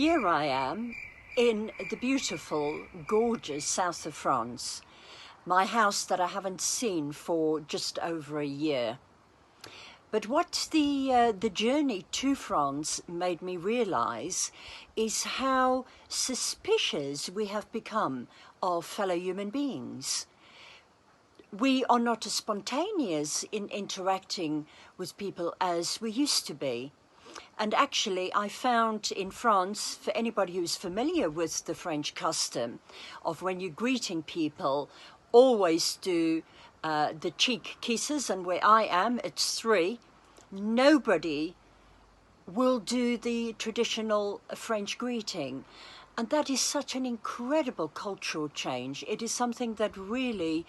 here I am in the beautiful, gorgeous south of France, my house that I haven't seen for just over a year. But what the journey to France made me realize is how suspicious we have become of fellow human beings. We are not as spontaneous in interacting with people as we used to be. And actually, I found in France, for anybody who's familiar with the French custom of when you're greeting people, always do the cheek kisses, and where I am, it's 3. Nobody will do the traditional French greeting. And that is such an incredible cultural change. It is something that really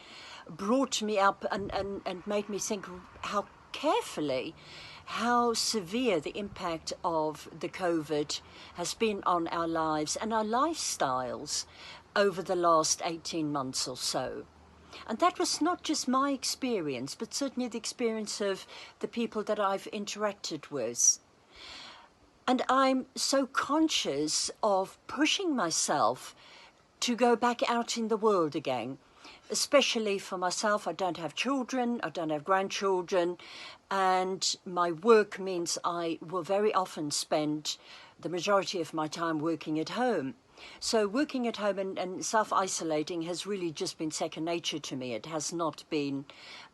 brought me up and made me think how carefully, how severe the impact of the COVID has been on our lives and our lifestyles over the last 18 months or so. And that was not just my experience, but certainly the experience of the people that I've interacted with. And I'm so conscious of pushing myself to go back out in the world again, especially for myself. I don't have children, I don't have grandchildren, and my work means I will very often spend the majority of my time working at home. So working at home and self-isolating has really just been second nature to me. It has not been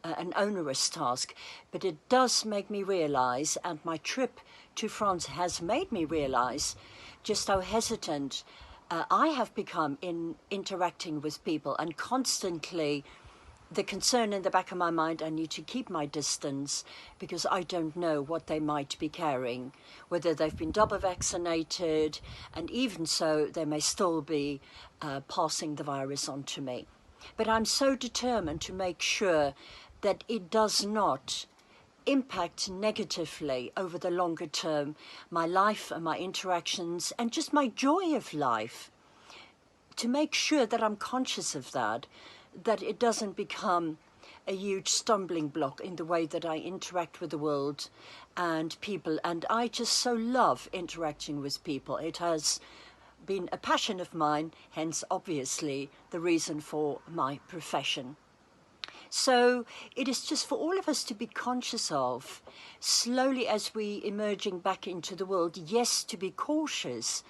an onerous task, but it does make me realize, and my trip to France has made me realize, just how hesitant I have become in interacting with people, and constantly the concern in the back of my mind, I need to keep my distance because I don't know what they might be carrying, whether they've been double vaccinated, and even so, they may still be passing the virus on to me. But I'm so determined to make sure that it does not impact negatively over the longer term my life and my interactions and just my joy of life, to make sure that I'm conscious of that it doesn't become a huge stumbling block in the way that I interact with the world and people. And I just so love interacting with people. It has been a passion of mine, hence obviously the reason for my profession. So it is just for all of us to be conscious of, slowly as we emerging back into the world, yes, to be cautious.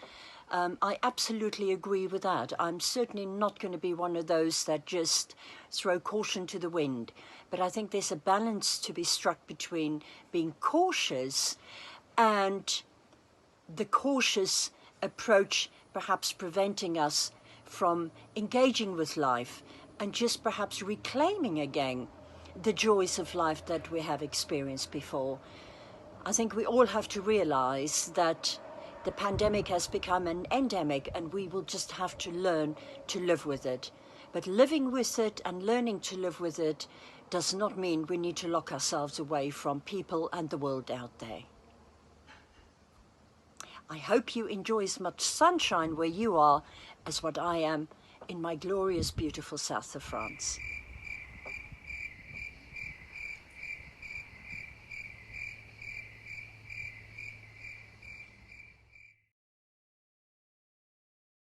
I absolutely agree with that. I'm certainly not going to be one of those that just throw caution to the wind. But I think there's a balance to be struck between being cautious and the cautious approach perhaps preventing us from engaging with life and just perhaps reclaiming again the joys of life that we have experienced before. I think we all have to realize that the pandemic has become an endemic and we will just have to learn to live with it. But living with it and learning to live with it does not mean we need to lock ourselves away from people and the world out there. I hope you enjoy as much sunshine where you are as what I am in my glorious, beautiful south of France.